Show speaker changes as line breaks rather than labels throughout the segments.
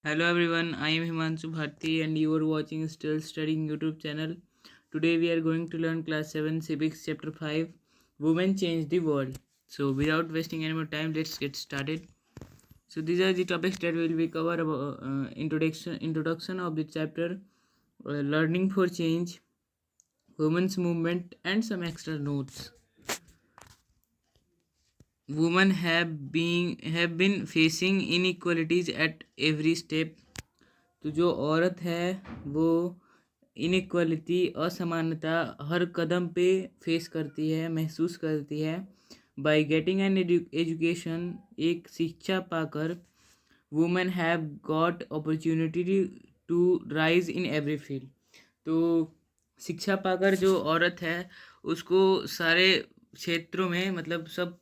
Hello everyone, I am Himanshu Bharti and you are watching Still Studying YouTube channel. Today we are going to learn class 7 civics chapter 5 Women Change the World. So without wasting any more time, let's get started. So these are the topics that will be covered about introduction of the chapter, learning for change, women's movement and some extra notes. Women have been facing inequalities at every step. तो जो औरत है वो inequality असमानता हर कदम पे face करती है, महसूस करती है. बाय गेटिंग एन एजुकेशन, एक शिक्षा पाकर, women have got opportunity to rise in every field. तो शिक्षा पाकर जो औरत है उसको सारे क्षेत्रों में, मतलब सब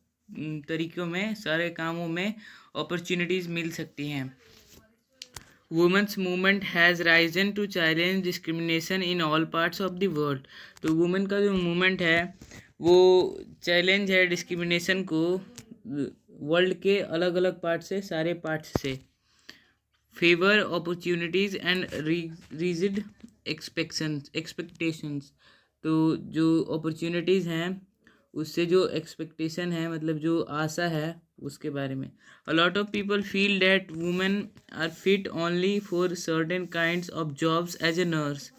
तरीक़ों में, सारे कामों में अपॉर्चुनिटीज़ मिल सकती हैं. Women's movement has risen to challenge discrimination in all parts of the world. तो वुमेन का जो मूवमेंट है वो चैलेंज है डिस्क्रिमिनेशन को वर्ल्ड के अलग अलग पार्ट से, सारे पार्ट्स से. Favour opportunities and rigid expectations. तो जो अपॉर्चुनिटीज़ हैं उससे जो एक्सपेक्टेशन है, मतलब जो आशा है, उसके बारे में. A lot of people feel that women are fit only for certain kinds of jobs as a nurse.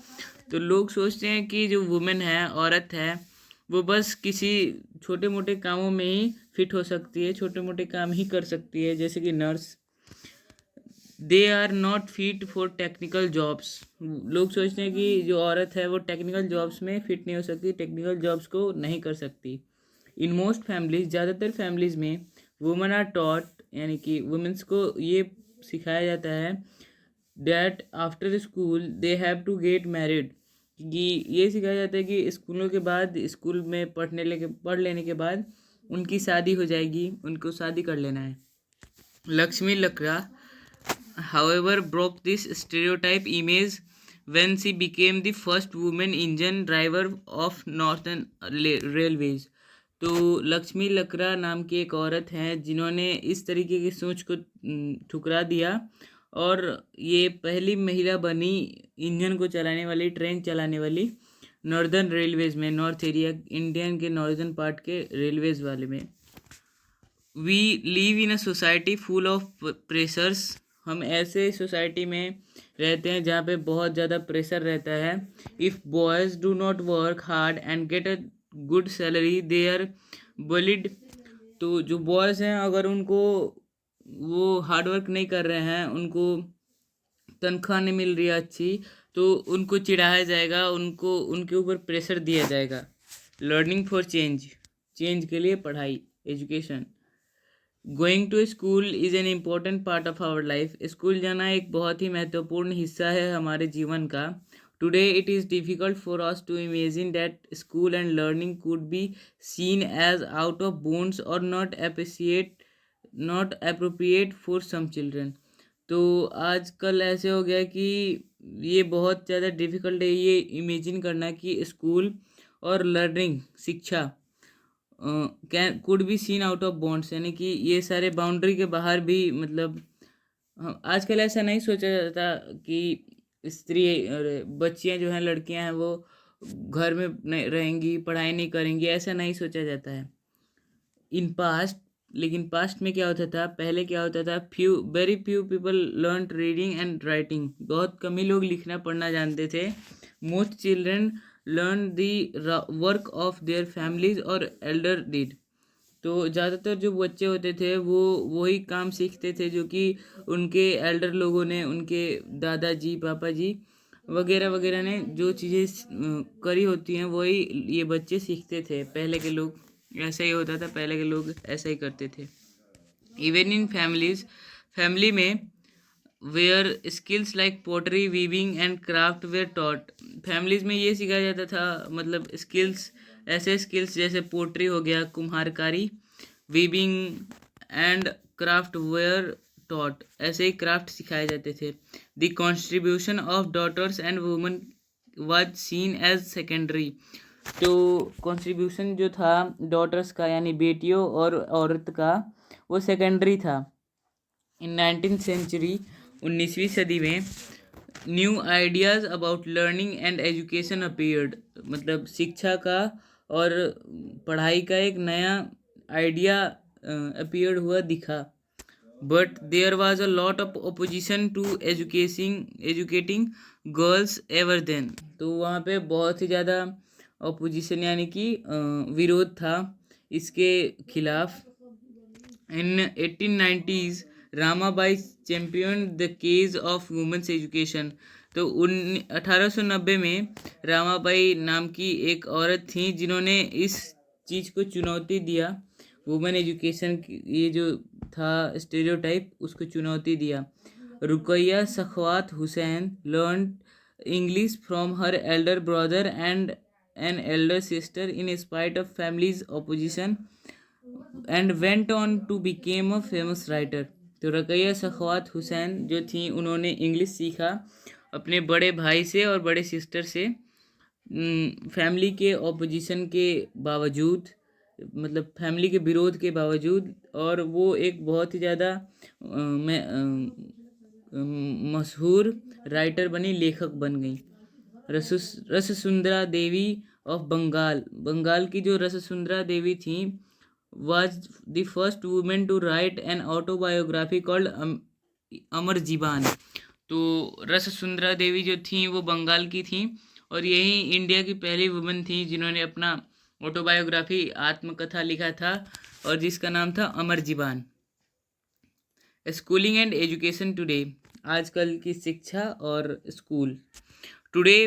तो लोग सोचते हैं कि जो वुमेन है, औरत है, वो बस किसी छोटे मोटे कामों में ही फिट हो सकती है, छोटे मोटे काम ही कर सकती है, जैसे कि nurse. They are not fit for technical jobs. लोग सोचते हैं कि जो औरत है वो टेक्निकल जॉब्स में फिट नहीं हो सकती, टेक्निकल जॉब्स को नहीं कर सकती. इन मोस्ट फैमिलीज, ज़्यादातर फैमिलीज़ में, वुमेन आर टॉट, यानी कि वुमेंस को ये सिखाया जाता है that after school they have to get married. कि ये सिखाया जाता है कि स्कूलों के बाद, स्कूल में पढ़ लेने के बाद उनकी शादी हो जाएगी, उनको शादी कर लेना है. लक्ष्मी लकड़ा however broke this stereotype image when she became the first woman engine driver of Northern Railways. तो लक्ष्मी लकड़ा नाम की एक औरत हैं जिन्होंने इस तरीके की सोच को ठुकरा दिया और ये पहली महिला बनी इंजन को चलाने वाली, ट्रेन चलाने वाली, नॉर्दर्न रेलवेज में, नॉर्थ एरिया, इंडियन के नॉर्दर्न पार्ट के रेलवेज वाले में. We live in a society full of pressures. हम ऐसे सोसाइटी में रहते हैं जहाँ पे बहुत ज़्यादा प्रेशर रहता है. If boys do not work hard and get a good salary they are bullied. तो जो बॉयज़ हैं, अगर उनको वो हार्ड वर्क नहीं कर रहे हैं, उनको तनख्वाह नहीं मिल रही है अच्छी, तो उनको चिढ़ाया जाएगा, उनको उनके ऊपर प्रेशर दिया जाएगा. लर्निंग फॉर चेंज, चेंज के लिए पढ़ाई, education. Going to school is an important part of our life. School जाना एक बहुत ही महत्वपूर्ण हिस्सा है हमारे जीवन का. Today it is difficult for us to imagine that school and learning could be seen as out of bounds और not appropriate for some children. तो आजकल ऐसे हो गया कि ये बहुत ज़्यादा डिफ़िकल्ट है ये इमेजिन करना कि स्कूल और लर्निंग, शिक्षा, can could be scene out of bonds, यानी कि ये सारे बाउंड्री के बाहर भी, मतलब आजकल ऐसा नहीं सोचा जाता कि स्त्री और बच्चियां जो हैं, लड़कियां हैं, वो घर में नहीं रहेंगी, पढ़ाई नहीं करेंगी, ऐसा नहीं सोचा जाता है इन पास्ट. लेकिन पास्ट में क्या होता था, पहले क्या होता था, very few people learn reading and writing. बहुत कम ही लोग लिखना पढ़ना जानते थे. Most children learn the work of their families और एल्डर डिड. तो ज़्यादातर जो बच्चे होते थे वो वही काम सीखते थे जो कि उनके एल्डर लोगों ने, उनके दादाजी, पापा जी वगैरह वगैरह ने जो चीज़ें करी होती हैं वही ये बच्चे सीखते थे. पहले के लोग ऐसा ही होता था, पहले के लोग ऐसा ही करते थे. इवन इन फैमिली में where skills like pottery, weaving and craft were taught. Families में ये सिखाया जाता था, मतलब स्किल्स, ऐसे स्किल्स जैसे पोट्री हो गया, कुम्हारकारी, weaving and craft were taught, ऐसे ही क्राफ्ट सिखाए जाते थे. The contribution of daughters and women was seen as secondary. तो कॉन्ट्रीब्यूशन जो था डॉटर्स का, यानी बेटियों और औरत का, वो सेकेंडरी था. इन 19th सेंचुरी 19वीं सदी में new ideas about learning and education appeared, मतलब शिक्षा का और पढ़ाई का एक नया आइडिया अपीयर्ड हुआ दिखा. But there was a lot of opposition to educating girls ever then. तो वहाँ पे बहुत ही ज़्यादा ओपोजिशन यानी कि विरोध था इसके खिलाफ. In 1890s, Ramabai champion the cause of women's education. तो 1890 में रामाबाई नाम की एक औरत थी जिन्होंने इस चीज़ को चुनौती दिया. वुमेन एजुकेशन ये जो था स्टेरियोटाइप, उसको चुनौती दिया. Rokeya Sakhawat Hossain learn English from her elder brother and an elder sister in spite of families opposition and went on to became a famous writer. तो रकैया सखवात हुसैन जो थी उन्होंने इंग्लिश सीखा अपने बड़े भाई से और बड़े सिस्टर से, फैमिली के ऑपोजिशन के बावजूद, मतलब फैमिली के विरोध के बावजूद, और वो एक बहुत ही ज़्यादा मशहूर राइटर बनी, लेखक बन गई. रससुंदरा देवी ऑफ बंगाल. बंगाल की जो रससुंदरा देवी थी was the first woman to write an autobiography called अमर जीवान. तो रससुंदरा देवी जो थी वो बंगाल की थी और यही इंडिया की पहली वुमेन थी जिन्होंने अपना ऑटोबायोग्राफी आत्मकथा लिखा था और जिसका नाम था Amar Jiban. Schooling and education today. आजकल की शिक्षा और स्कूल. Today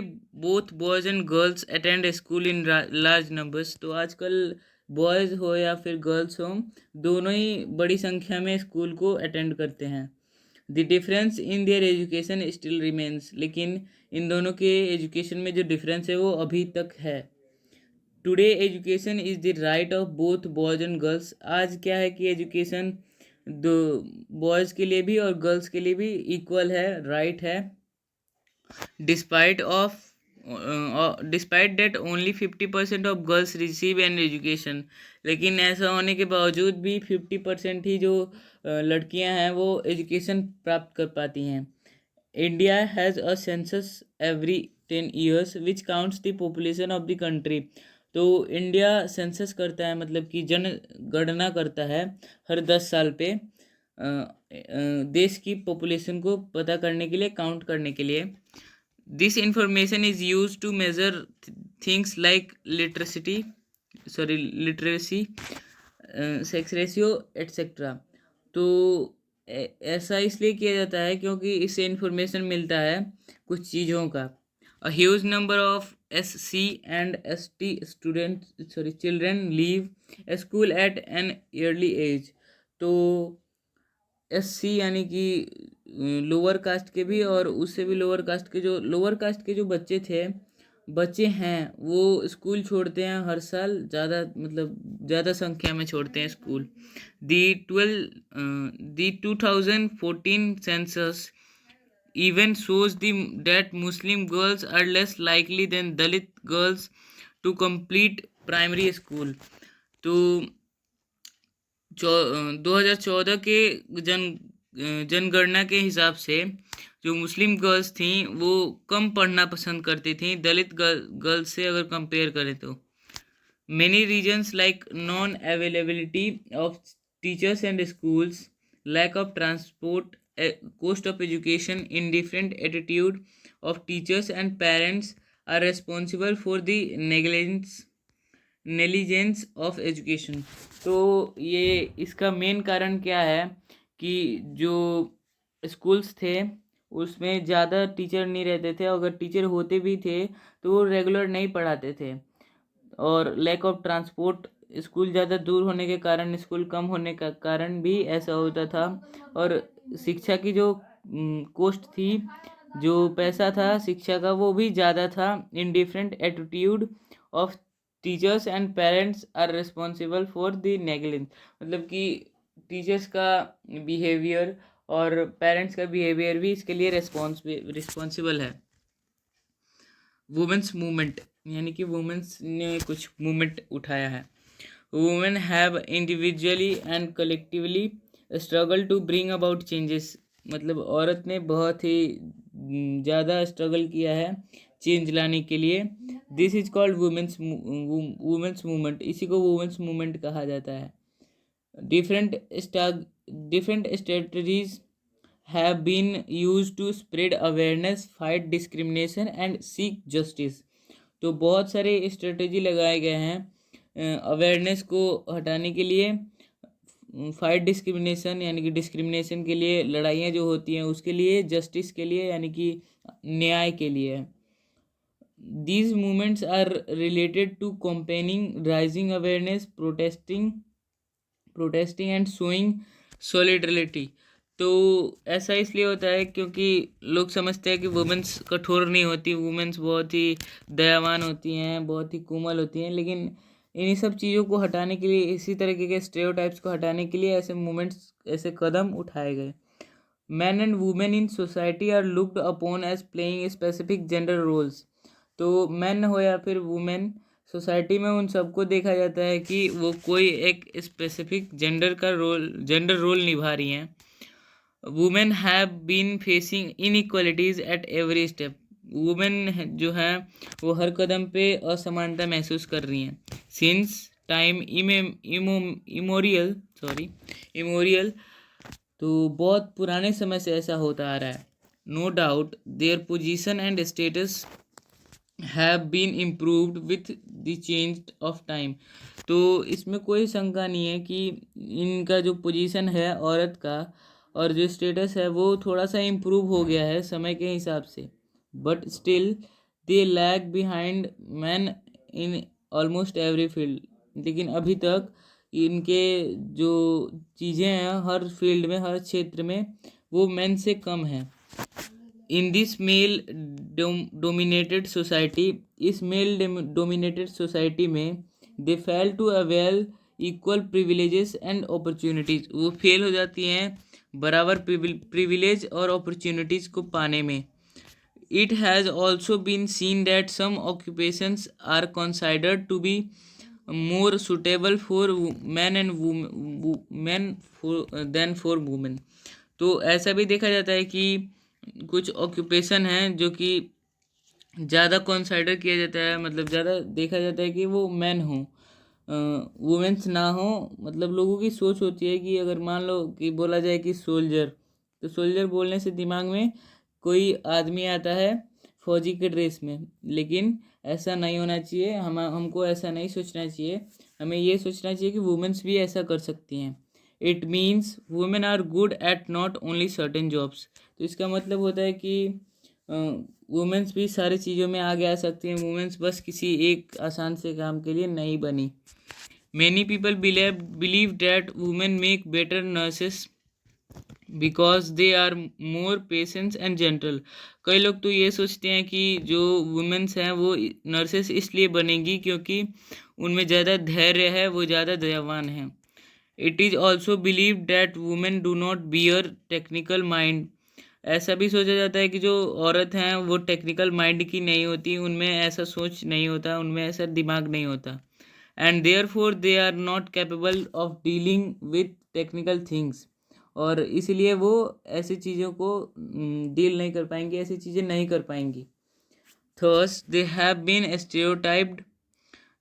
both boys and girls attend school in large numbers. तो आजकल बॉयज़ हो या फिर गर्ल्स हो, दोनों ही बड़ी संख्या में स्कूल को अटेंड करते हैं. The difference in their education still remains. लेकिन इन दोनों के एजुकेशन में जो डिफरेंस है वो अभी तक है. Today education is the right of both boys and girls. आज क्या है कि एजुकेशन दो बॉयज़ के लिए भी और गर्ल्स के लिए भी इक्वल है, राइट है. Despite that only 50% of girls receive an education. लेकिन ऐसा होने के बावजूद भी 50% ही जो लड़कियां हैं वो एजुकेशन प्राप्त कर पाती हैं. India has a census every 10 years which counts the population of the country. तो इंडिया सेंसस करता है, मतलब कि जनगणना करता है हर 10 साल पे देश की पॉपुलेशन को पता करने के लिए, काउंट करने के लिए. This information is used to measure things like literacy, sex ratio, etc. तो ऐसा इसलिए किया जाता है क्योंकि इससे इंफॉर्मेशन मिलता है कुछ चीज़ों का. A huge number of SC and ST children leave school at an early age. तो SC यानी कि लोअर कास्ट के भी और उससे भी लोअर कास्ट के जो बच्चे हैं वो स्कूल छोड़ते हैं हर साल, ज़्यादा संख्या में छोड़ते हैं school. The 2014 census even shows that Muslim girls are less likely than Dalit girls to complete primary school. तो 2014 के जनगणना के हिसाब से जो मुस्लिम गर्ल्स थीं वो कम पढ़ना पसंद करती थीं दलित गर्ल्स से अगर कंपेयर करें तो. Many reasons like non-availability of teachers and schools, lack of transport, cost of education, indifferent attitude of teachers and parents are responsible for the negligence of education. तो ये इसका मेन कारण क्या है कि जो स्कूल्स थे उसमें ज़्यादा टीचर नहीं रहते थे, अगर टीचर होते भी थे तो वो रेगुलर नहीं पढ़ाते थे. और लैक ऑफ ट्रांसपोर्ट, स्कूल ज़्यादा दूर होने के कारण, स्कूल कम होने का कारण भी ऐसा होता था. और शिक्षा की जो कॉस्ट थी, जो पैसा था शिक्षा का, वो भी ज़्यादा था. Indifferent attitude of teachers and parents are responsible for the negligence. मतलब कि टीचर्स का बिहेवियर और पेरेंट्स का बिहेवियर भी इसके लिए रिस्पॉन्सिबल है. वुमेन्स मूवमेंट, यानी कि वुमेन्स ने कुछ मूवमेंट उठाया है. Women have individually and collectively struggle to bring about changes. मतलब औरत ने बहुत ही ज़्यादा स्ट्रगल किया है चेंज लाने के लिए। This is called women's movement, इसी को वुमेन्स मूवमेंट कहा जाता है। Different different strategies have been used to spread awareness, fight discrimination and seek justice। तो बहुत सारे स्ट्रेटजी लगाए गए हैं अवेयरनेस को हटाने के लिए, फाइट डिस्क्रिमिनेशन यानी कि डिस्क्रिमिनेशन के लिए, लड़ाइयाँ जो होती हैं उसके लिए, जस्टिस के लिए यानी कि न्याय के लिए। These movements are related to campaigning, raising awareness, protesting and showing solidarity। तो ऐसा इसलिए होता है क्योंकि लोग समझते हैं कि वुमेन्स कठोर नहीं होती, वुमेन्स बहुत ही दयावान होती हैं, बहुत ही कोमल होती हैं, लेकिन इन्हीं सब चीज़ों को हटाने के लिए, इसी तरीके के स्टेरियोटाइप्स को हटाने के लिए ऐसे मूवमेंट्स, ऐसे कदम उठाए गए। Man and women in society are looked upon as playing specific gender roles. तो मैन हो या फिर वुमेन, सोसाइटी में उन सबको देखा जाता है कि वो कोई एक स्पेसिफिक जेंडर रोल निभा रही हैं। Women have been facing inequalities at every step. Women जो है वो हर कदम पे असमानता महसूस कर रही हैं। सिंस टाइम इमोरियल, तो बहुत पुराने समय से ऐसा होता आ रहा है। No doubt their position and status have been improved with the change of time. तो इसमें कोई शंका नहीं है कि इनका जो पोजीशन है औरत का और जो स्टेटस है वो थोड़ा सा इम्प्रूव हो गया है समय के हिसाब से, but still they lag behind man in almost every field. लेकिन अभी तक इनके जो चीज़ें हैं हर फील्ड में, हर क्षेत्र में वो मैन से कम है। In this male dominated society, इस मेल डोमिनेटेड सोसाइटी में they fail to avail equal privileges and opportunities. वो फेल हो जाती हैं बराबर प्रिविलेज और अपॉर्चुनिटीज़ को पाने में। It has also been seen that some occupations are considered to be more suitable for man and man than for women. तो ऐसा भी देखा जाता है कि कुछ ऑक्यूपेशन हैं जो कि ज़्यादा कंसाइडर किया जाता है, मतलब ज़्यादा देखा जाता है कि वो मैन हो, वुमेन्स ना हो। मतलब लोगों की सोच होती है कि अगर मान लो कि बोला जाए कि सोल्जर, तो सोल्जर बोलने से दिमाग में कोई आदमी आता है फौजी के ड्रेस में, लेकिन ऐसा नहीं होना चाहिए। हमको ऐसा नहीं सोचना चाहिए, हमें ये सोचना चाहिए कि वुमेन्स भी ऐसा कर सकती हैं। It means women are good at not only certain jobs. तो इसका मतलब होता है कि वुमेन्स भी सारी चीज़ों में आगे आ सकती हैं, वुमेन्स बस किसी एक आसान से काम के लिए नहीं बनी। Many people believe that women make better nurses because they are more patience and gentle. कई लोग तो ये सोचते हैं कि जो वुमेन्स हैं वो नर्सेस इसलिए बनेंगी क्योंकि उनमें ज़्यादा धैर्य है, वो ज़्यादा दयावान हैं। It is also believe that women do not bear technical mind. ऐसा भी सोचा जाता है कि जो औरत हैं वो टेक्निकल माइंड की नहीं होती, उनमें ऐसा सोच नहीं होता, उनमें ऐसा दिमाग नहीं होता। And therefore they are not capable of dealing with technical things. और इसीलिए वो ऐसी चीज़ों को डील नहीं कर पाएंगी, ऐसी चीज़ें नहीं कर पाएंगी। Thus they have been stereotyped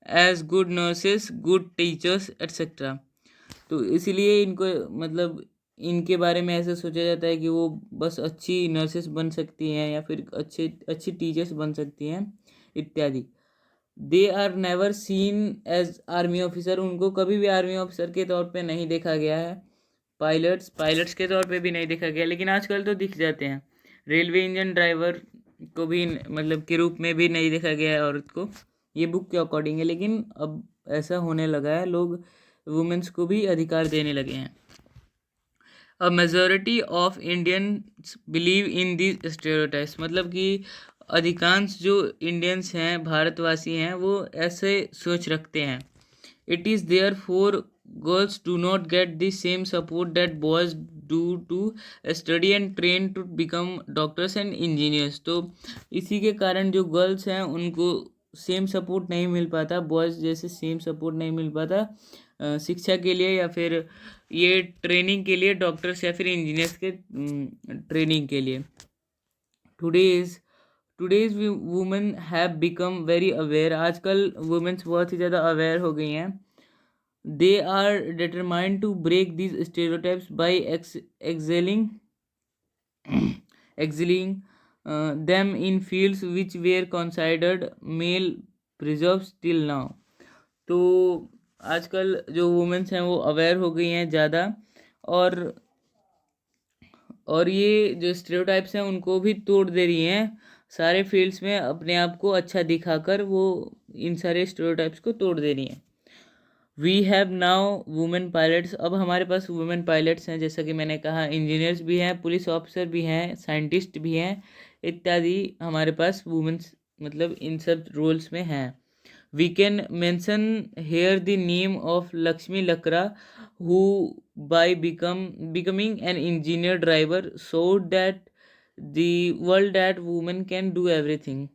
as good nurses, good teachers etcetera. तो इसीलिए इनको मतलब इनके बारे में ऐसा सोचा जाता है कि वो बस अच्छी नर्सेस बन सकती हैं या फिर अच्छी टीचर्स बन सकती हैं इत्यादि। They are never seen as army officer, उनको कभी भी आर्मी ऑफिसर के तौर पे नहीं देखा गया है। पायलट्स के तौर पे भी नहीं देखा गया, लेकिन आजकल तो दिख जाते हैं। रेलवे इंजन ड्राइवर को भी मतलब के रूप में भी नहीं देखा गया है औरत को, ये बुक के अकॉर्डिंग है, लेकिन अब ऐसा होने लगा है, लोग वुमेन्स को भी अधिकार देने लगे हैं। A majority of Indians believe in this stereotypes, मतलब कि अधिकांश जो इंडियंस हैं, भारतवासी हैं, वो ऐसे सोच रखते हैं। It is therefore girls do not get the same support that boys do to study and train to become doctors and engineers. तो इसी के कारण जो गर्ल्स हैं उनको सेम सपोर्ट नहीं मिल पाता, बॉयज़ जैसे सेम सपोर्ट नहीं मिल पाता शिक्षा के लिए या फिर ये ट्रेनिंग के लिए, डॉक्टर्स या फिर इंजीनियर्स के ट्रेनिंग के लिए। Today's women have become very aware. आजकल वुमेन्स बहुत ही ज़्यादा अवेयर हो गई हैं। They are determined to break these stereotypes by excelling them in fields which were considered male preserves till now। तो आजकल जो वुमेन्स हैं वो अवेयर हो गई हैं ज़्यादा, और ये जो स्टेरियोटाइप्स हैं उनको भी तोड़ दे रही हैं सारे फील्ड्स में, अपने आप को अच्छा दिखाकर वो इन सारे स्टेरियोटाइप्स को तोड़ दे रही हैं। We have now women pilots. अब हमारे पास वुमेन पायलट्स हैं, जैसा कि मैंने कहा, इंजीनियर्स भी हैं, पुलिस ऑफिसर भी हैं, साइंटिस्ट भी हैं, इत्यादि हमारे पास वुमेन्स मतलब इन सब रोल्स में हैं। We can mention here the name of Lakshmi Lakra, who by becoming an engineer driver showed that the world that women can do everything।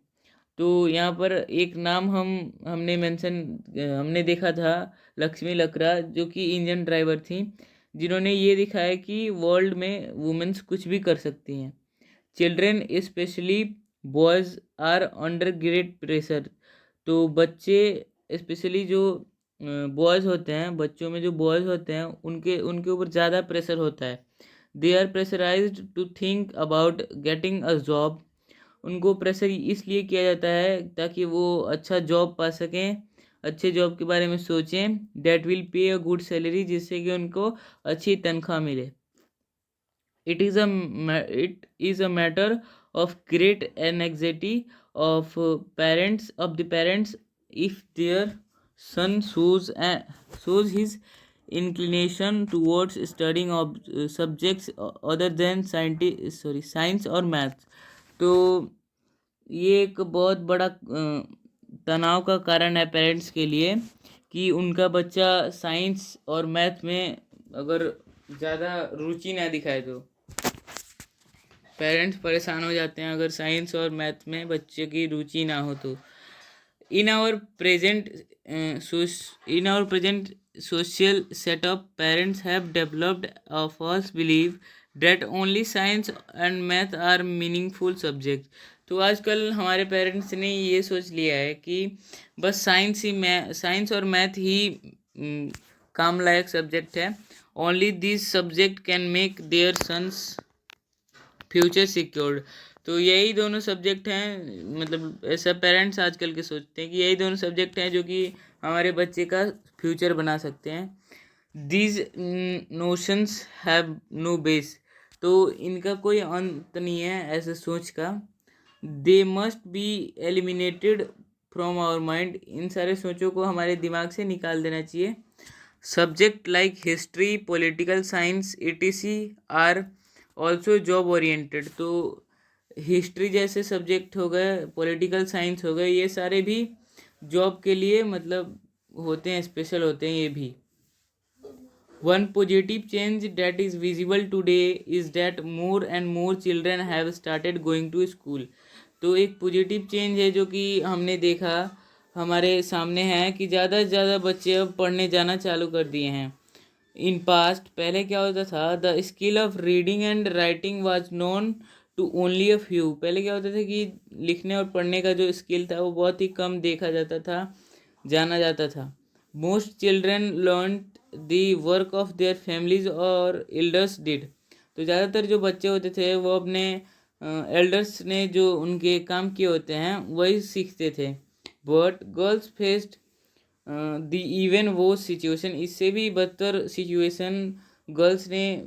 तो यहाँ पर एक नाम हमने देखा था, लक्ष्मी लकड़ा, जो कि इंजन ड्राइवर थी, जिन्होंने ये दिखाया कि वर्ल्ड में वुमेन्स कुछ भी कर सकती हैं। Children specially boys are under great pressure. तो बच्चे स्पेशली जो बॉयज़ होते हैं, बच्चों में जो बॉयज़ होते हैं उनके ऊपर ज़्यादा प्रेशर होता है। They are pressurized to think about getting a job. उनको प्रेशर इसलिए किया जाता है ताकि वो अच्छा जॉब पा सकें, अच्छे जॉब के बारे में सोचें, that will pay a good salary, जिससे कि उनको अच्छी तनख्वाह मिले। It is a matter of great anxiety of parents if their son shows his inclination towards studying subjects other than science और maths। तो ये एक बहुत बड़ा तनाव का कारण है पेरेंट्स के लिए कि उनका बच्चा साइंस और मैथ में अगर ज़्यादा रुचि ना दिखाए तो पेरेंट्स परेशान हो जाते हैं अगर साइंस और मैथ में बच्चे की रुचि ना हो तो। In our present social setup, parents have developed a false belief that only science and math are meaningful subjects। तो आजकल हमारे पेरेंट्स ने ये सोच लिया है कि बस साइंस और मैथ ही काम लायक सब्जेक्ट है। Only this subject can make their son's future secured. तो यही दोनों सब्जेक्ट हैं, मतलब ऐसा पेरेंट्स आजकल के सोचते हैं कि यही दोनों सब्जेक्ट हैं जो कि हमारे बच्चे का फ्यूचर बना सकते हैं। These notions have no base. तो इनका कोई अंत नहीं है ऐसे सोच का। They must be eliminated from our mind. इन सारे सोचों को हमारे दिमाग से निकाल देना चाहिए। Subject like history, political science etc are also job oriented. तो हिस्ट्री जैसे सब्जेक्ट हो गए, पॉलिटिकल साइंस हो गए, ये सारे भी जॉब के लिए मतलब होते हैं, स्पेशल होते हैं ये भी। One positive change that is visible today is that more and more children have started going to school. तो एक पॉजिटिव चेंज है जो कि हमने देखा हमारे सामने है कि ज़्यादा से ज़्यादा बच्चे अब पढ़ने जाना चालू कर दिए हैं। इन पास्ट पहले क्या होता था, the skill of reading and writing was known to only a few. पहले क्या होता था कि लिखने और पढ़ने का जो स्किल था वो बहुत ही कम देखा जाता था, जाना जाता था। Most children learn the work of their families और एल्डर्स डिड। तो ज़्यादातर जो बच्चे होते थे वो अपने एल्डर्स ने जो उनके काम किए होते हैं वही सीखते थे। But girls faced the even वो सिचुएशन, इससे भी बदतर सिचुएशन गर्ल्स ने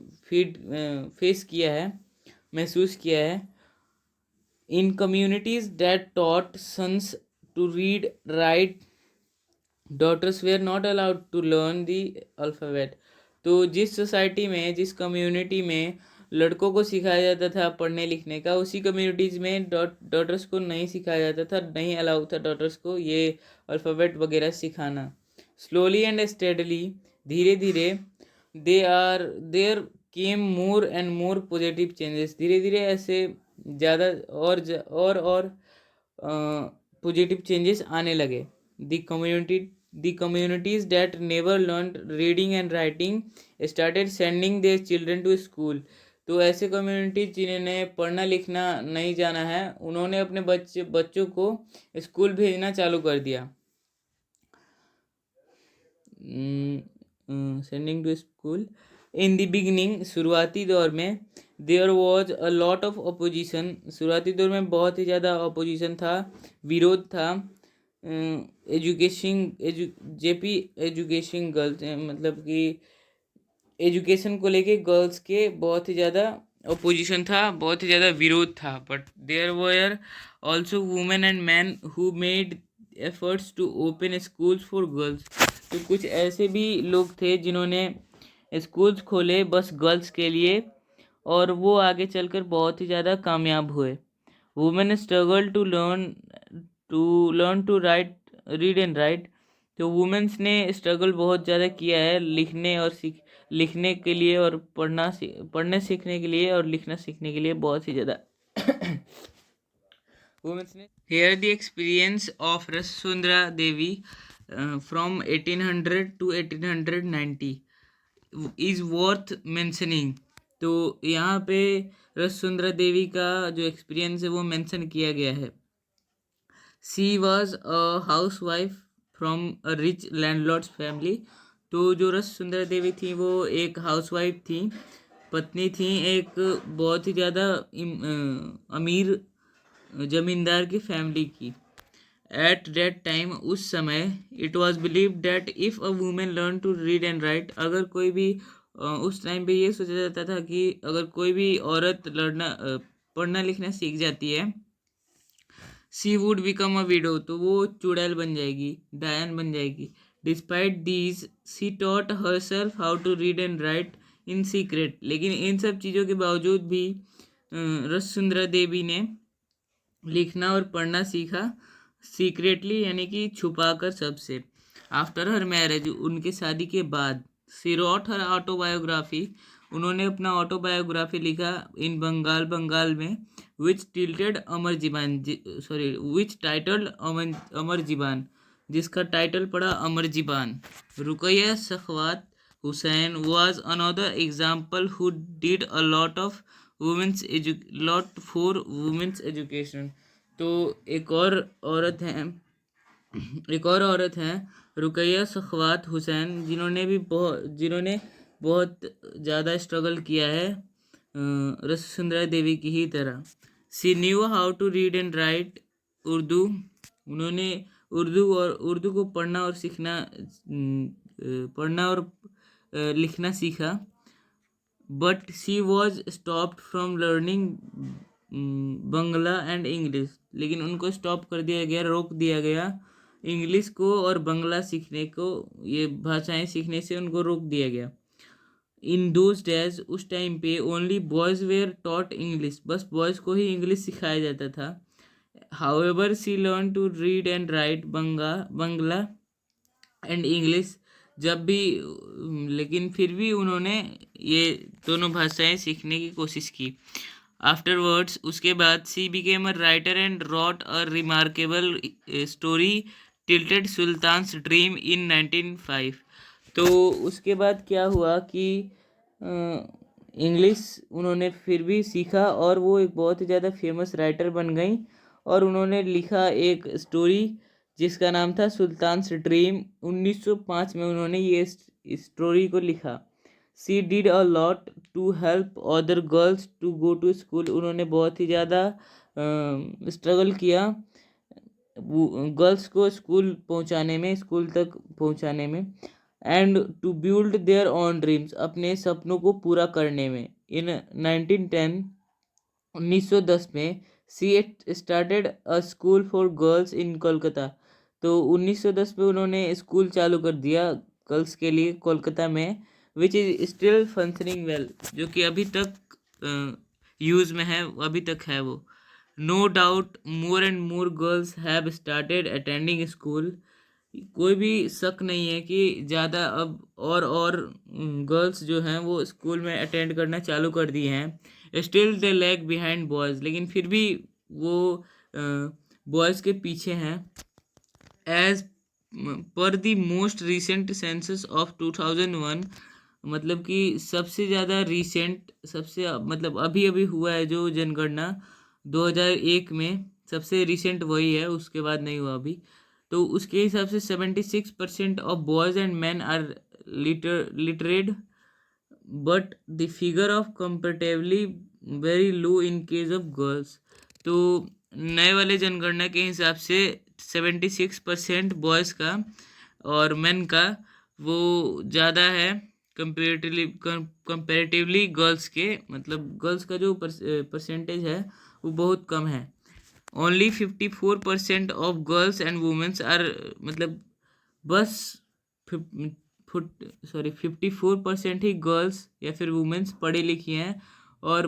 फेस किया है, महसूस किया है। In communities that taught sons to read write, daughters were not allowed to learn the alphabet. तो जिस सोसाइटी में, जिस कम्युनिटी में लड़कों को सिखाया जाता था पढ़ने लिखने का, उसी कम्युनिटीज़ में डॉटर्स को नहीं सिखाया जाता था, नहीं अलाउ था डॉटर्स को ये अल्फ़ाबेट वगैरह सिखाना। स्लोली एंड स्टेडली, धीरे धीरे, there came more and more positive changes. धीरे धीरे ऐसे ज़्यादा और पॉजिटिव चेंजेस आने लगे। The the communities that never learned reading and writing started sending their children to school. तो ऐसे कम्युनिटी जिन्होंने पढ़ना लिखना नहीं जाना है, उन्होंने अपने बच्चों को स्कूल भेजना चालू कर दिया. Sending to school. In the beginning, शुरुआती दौर में, there was a lot of opposition. शुरुआती दौर में बहुत ही ज़्यादा अपोजिशन था, विरोध था. एजुकेशन जेपी एजुकेशन गर्ल्स, मतलब कि एजुकेशन को लेके गर्ल्स के बहुत ही ज़्यादा अपोजिशन था, बहुत ही ज़्यादा विरोध था. But there were also women and men who made efforts to open schools for girls. तो कुछ ऐसे भी लोग थे जिन्होंने स्कूल्स खोले बस गर्ल्स के लिए, और वो आगे चलकर बहुत ही ज़्यादा कामयाब हुए. Women struggle to write read and write. तो वुमेन्स ने स्ट्रगल बहुत ज़्यादा किया है लिखने के लिए और पढ़ने सीखने के लिए और लिखना सीखने के लिए बहुत ही ज़्यादा. वुमेन्स ने hear the experience of Rassundari Devi from 1800 to 1890 is worth mentioning. तो यहाँ पे रससुंदरा देवी का जो एक्सपीरियंस है वो मेंशन किया गया है. She was a house wife from a rich landlords family. तो जो रससुंदरा देवी थी वो एक हाउस वाइफ थी, पत्नी थी एक बहुत ही ज़्यादा अमीर जमींदार की फैमिली की. At that time, उस समय, it was believed that if a woman learn to read and write, अगर कोई भी उस टाइम पे ये सोचा जाता था कि अगर कोई भी औरत पढ़ना लिखना सीख जाती है, she would become a widow, तो वो चुड़ैल बन जाएगी, डायन बन जाएगी. Despite these, she taught herself how to read and write in secret. लेकिन इन सब चीज़ों के बावजूद भी रससुंदरा देवी ने लिखना और पढ़ना सीखा सीक्रेटली, यानी कि छुपाकर सबसे. आफ्टर हर मैरिज, उनके शादी के बाद, शी रॉट हर ऑटोबायोग्राफी, उन्होंने अपना ऑटोबायोग्राफी लिखा इन बंगाल में, विच टाइटल्ड अमर जीबान, जिसका टाइटल पड़ा Amar Jiban. Rokeya Sakhawat Hossain was another example who did a lot for women's education. तो एक और औरत हैं रुकैया सखवात हुसैन, जिन्होंने बहुत ज़्यादा स्ट्रगल किया है रससुंदरा देवी की ही तरह. She knew how to read and write Urdu. उन्होंने उर्दू को पढ़ना और लिखना सीखा. But she was stopped from learning Bangla and English. लेकिन उनको स्टॉप कर दिया गया, रोक दिया गया इंग्लिश को और बंगला सीखने को, ये भाषाएं सीखने से उनको रोक दिया गया. इन दोज डेज, उस टाइम पे, only boys were taught English, बस बॉयज़ को ही इंग्लिश सिखाया जाता था. However she learn to read and write Bangla and English. लेकिन फिर भी उन्होंने ये दोनों भाषाएं सीखने की कोशिश की. आफ्टरवर्ड्स, उसके बाद, she became a writer and wrote a remarkable story titled Sultan's Dream in 1905. तो उसके बाद क्या हुआ कि इंग्लिश उन्होंने फिर भी सीखा और वो एक बहुत ही ज़्यादा फेमस राइटर बन गई, और उन्होंने लिखा एक स्टोरी जिसका नाम था सुल्तान्स ड्रीम. 1905 में उन्होंने ये स्टोरी को लिखा. She did a lot to help other girls to go to school. उन्होंने बहुत ही ज़्यादा स्ट्रगल किया गर्ल्स को स्कूल तक पहुंचाने में. And to build their own dreams, अपने सपनों को पूरा करने में. इन 1910 में she started a school for girls in Kolkata. तो 1910 में उन्होंने स्कूल चालू कर दिया गर्ल्स के लिए कोलकाता में, which is still functioning well, जो कि अभी तक यूज़ में है, अभी तक है वो. No doubt more and more girls have started attending school. कोई भी शक नहीं है कि ज़्यादा अब और गर्ल्स जो हैं वो स्कूल में अटेंड करना चालू कर दिए हैं. Still they lag behind boys, लेकिन फिर भी वो बॉयज़ के पीछे हैं. As per the most recent census of 2001, मतलब कि सबसे ज़्यादा रिसेंट, सबसे मतलब अभी अभी हुआ है जो जनगणना 2001 में, सबसे रिसेंट वही है, उसके बाद नहीं हुआ अभी। तो उसके हिसाब से 76% of boys and man are literate, but the figure of comparatively very low in case of girls. तो नए वाले जनगणना के हिसाब से 76% बॉयज़ का और मेन का वो ज़्यादा है कंपेरेटिवली गर्ल्स के, मतलब गर्ल्स का जो परसेंटेज है वो बहुत कम है। Only 54% of girls and womens are, मतलब बस 54% ही गर्ल्स या फिर वुमेन्स पढ़ी लिखी हैं, और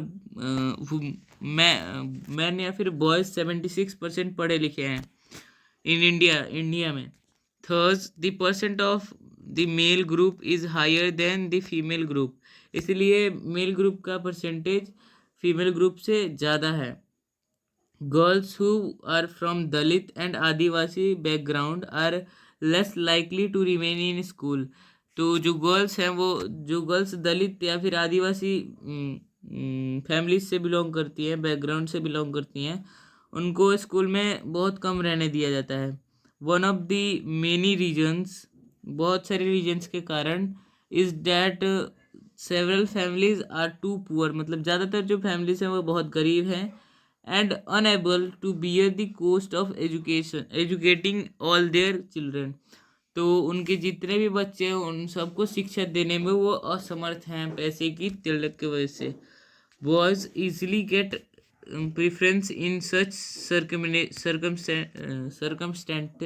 मैन या फिर बॉयज़ 76% पढ़े लिखे हैं इन इंडिया में। Thus the percent of the male group is higher than the female group, इसलिए मेल ग्रुप का परसेंटेज फीमेल ग्रुप से ज़्यादा है। Girls who are from Dalit and Adivasi background are less likely to remain in school। तो जो girls हैं, वो जो गर्ल्स दलित या फिर आदिवासी फैमिलीज से बिलोंग करती हैं, बैकग्राउंड से बिलोंग करती हैं, उनको स्कूल में बहुत कम रहने दिया जाता है। One of the many reasons, बहुत सारे रीजन्स के कारण, is that several families are too poor, मतलब ज़्यादातर जो फैमिलीज हैं वो बहुत गरीब हैं, and unable to bear the cost of educating all their children। तो उनके जितने भी बच्चे हैं उन सबको शिक्षा देने में वो असमर्थ हैं पैसे की किल्लत की वजह से। Boys easily get preference in such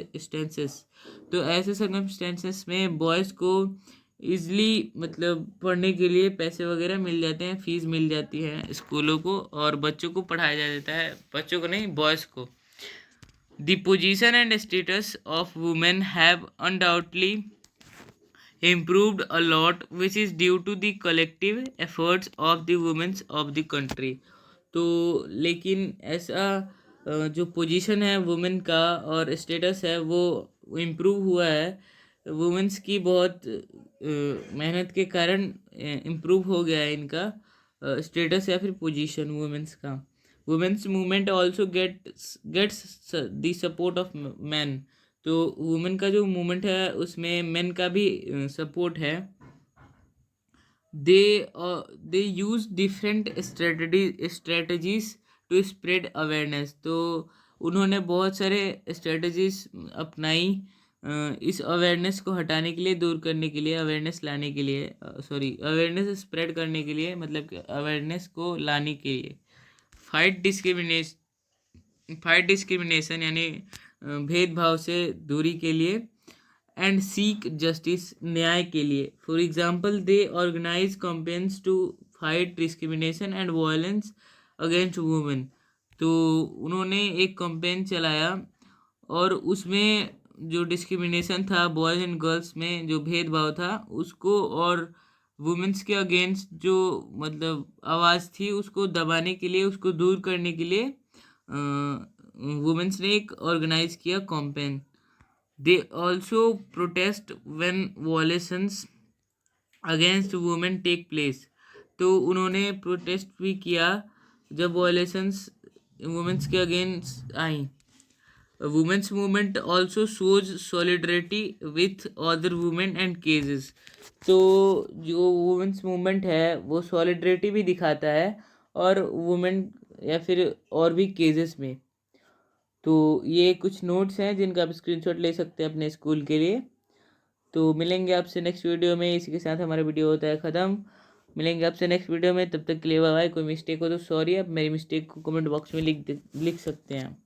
circumstances. तो ऐसे सर्कमस्टेंसेस में बॉयज़ को ईज़िली, मतलब पढ़ने के लिए पैसे वगैरह मिल जाते हैं, फीस मिल जाती है स्कूलों को, और बच्चों को पढ़ाया जा देता है, बच्चों को नहीं, बॉयज़ को। The position and status of women have undoubtedly improved a lot, which is due to the collective efforts of the women of the country। तो लेकिन ऐसा जो पोजीशन है वुमेन का और स्टेटस है वो इम्प्रूव हुआ है, वुमेन्स की बहुत मेहनत के कारण इम्प्रूव हो गया है इनका स्टेटस या फिर पोजीशन वुमेन्स का। Womens movement also gets the support of man. तो वुमेन का जो मूवमेंट है उसमें मेन का भी सपोर्ट है। They use different strategies to spread awareness. तो उन्होंने बहुत सारे स्ट्रेटजीज अपनाई इस अवेयरनेस को हटाने के लिए, दूर करने के लिए, अवेयरनेस लाने के लिए, अवेयरनेस स्प्रेड करने के लिए, मतलब कि अवेयरनेस को लाने के लिए। फाइट डिस्क्रिमिनेशन यानी भेदभाव से दूरी के लिए, एंड सीक जस्टिस, न्याय के लिए। For example they organize campaigns to fight discrimination and violence against women. तो उन्होंने एक कैंपेन चलाया और उसमें जो डिस्क्रिमिनेशन था बॉयज़ एंड गर्ल्स में, जो भेदभाव था उसको, और वुमेन्स के अगेंस्ट जो मतलब आवाज़ थी उसको दबाने के लिए, उसको दूर करने के लिए वुमेन्स ने एक ऑर्गेनाइज किया campaign. They also protest when violations against women take place. तो उन्होंने प्रोटेस्ट भी किया जब वॉयलेशंस वुमेन्स के अगेंस्ट आई। Womens movement also shows solidarity with other women and cases. तो जो वुमेन्स मूवमेंट है वो सॉलिडरिटी भी दिखाता है और वुमेन या फिर और भी केसेस में। तो ये कुछ नोट्स हैं जिनका आप स्क्रीनशॉट ले सकते हैं अपने स्कूल के लिए। तो मिलेंगे आपसे नेक्स्ट वीडियो में। इसी के साथ हमारा वीडियो होता है ख़त्म। मिलेंगे आपसे नेक्स्ट वीडियो में, तब तक के लिए बाय बाय। कोई मिस्टेक हो तो सॉरी, आप मेरी मिस्टेक को कमेंट बॉक्स में लिख सकते हैं।